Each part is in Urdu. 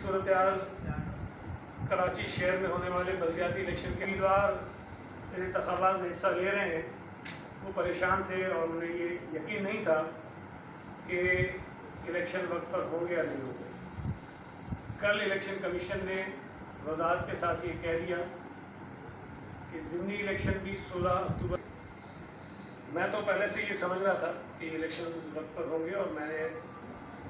صورتحال کراچی شہر میں ہونے والے بلدیاتی الیکشن کے امیدوار انتخابات میں حصہ لے رہے ہیں وہ پریشان تھے اور انہیں یہ یقین نہیں تھا کہ الیکشن وقت پر ہوں گے یا نہیں ہوں گے۔ کل الیکشن کمیشن نے وضاحت کے ساتھ یہ کہہ دیا کہ ضمنی الیکشن بھی 16 اکتوبر۔ میں تو پہلے سے یہ سمجھ رہا تھا کہ الیکشن وقت پر ہوں گے اور میں نے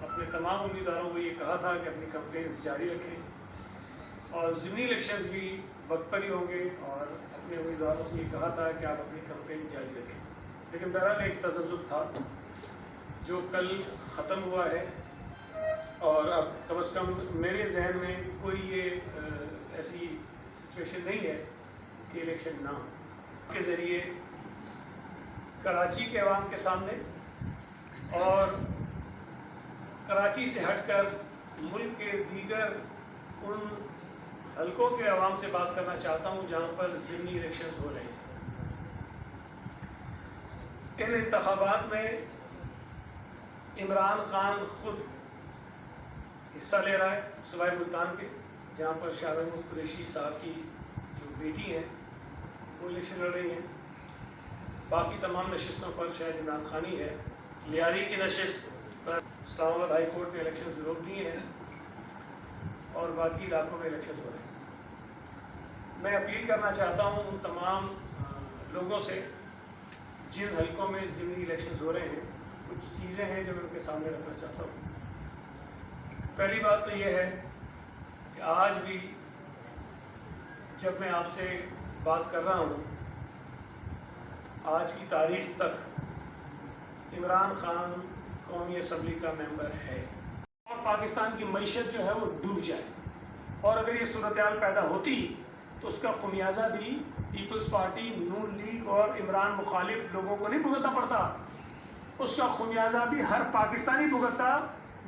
اپنے تمام امیدواروں کو یہ کہا تھا کہ اپنی کمپینز جاری رکھیں اور ضمنی الیکشنز بھی وقت پر ہی ہوں گے، اور اپنے امیدواروں سے یہ کہا تھا کہ آپ اپنی کمپین جاری رکھیں۔ لیکن بہرحال ایک تذبذب تھا جو کل ختم ہوا ہے، اور اب کم از کم میرے ذہن میں کوئی یہ ایسی سچویشن نہیں ہے کہ الیکشن نہ ہو۔ کے ذریعے کراچی کے عوام کے سامنے اور کراچی سے ہٹ کر ملک کے دیگر ان حلقوں کے عوام سے بات کرنا چاہتا ہوں جہاں پر ضمنی الیکشنز ہو رہے ہیں۔ ان انتخابات میں عمران خان خود حصہ لے رہا ہے، سوائے ملتان کے جہاں پر شاہ محمود قریشی صاحب کی جو بیٹی ہیں وہ الیکشن لڑ رہی ہیں۔ باقی تمام نشستوں پر شاید عمران خان ہی ہے۔ لیاری کی نشست پر اسلام آباد ہائی کورٹ نے الیکشنز روک دیے ہیں اور باقی علاقوں میں الیکشنز ہو رہے ہیں۔ میں اپیل کرنا چاہتا ہوں ان تمام لوگوں سے جن حلقوں میں ضمنی الیکشنز ہو رہے ہیں، کچھ چیزیں ہیں جو میں ان کے سامنے رکھنا چاہتا ہوں۔ پہلی بات تو یہ ہے کہ آج بھی جب میں آپ سے بات کر رہا ہوں، آج کی تاریخ تک عمران خان قومی اسمبلی کا ممبر ہے، اور پاکستان کی معیشت جو ہے وہ ڈوب جائے، اور اگر یہ صورتحال پیدا ہوتی تو اس کا خمیازہ بھی پیپلز پارٹی، نون لیگ اور عمران مخالف لوگوں کو نہیں بھگتنا پڑتا، اس کا خمیازہ بھی ہر پاکستانی بھگتتا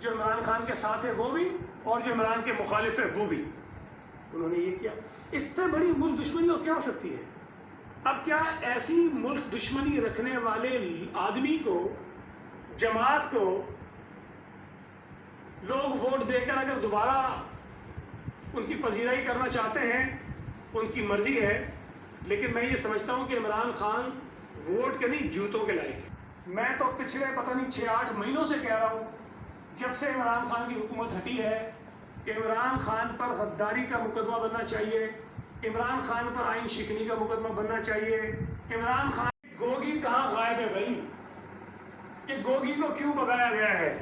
جو عمران خان کے ساتھ ہے وہ بھی، اور جو عمران کے مخالف ہے وہ بھی۔ انہوں نے یہ کیا، اس سے بڑی ملک دشمنی اور کیا ہو سکتی ہے؟ اب کیا ایسی ملک دشمنی رکھنے والے آدمی کو، جماعت کو لوگ ووٹ دے کر اگر دوبارہ ان کی پذیرائی کرنا چاہتے ہیں، ان کی مرضی ہے، لیکن میں یہ سمجھتا ہوں کہ عمران خان ووٹ کے نہیں جوتوں کے لائق ہے۔ میں تو پچھلے پتہ نہیں 6-8 مہینوں سے کہہ رہا ہوں، جب سے عمران خان کی حکومت ہٹی ہے، کہ عمران خان پر غداری کا مقدمہ بننا چاہیے، عمران خان پر آئین شکنی کا مقدمہ بننا چاہیے۔ عمران خان گوگی کہاں غائب ہے بھائی؟ کہ گوگی کو کیوں بگایا گیا ہے؟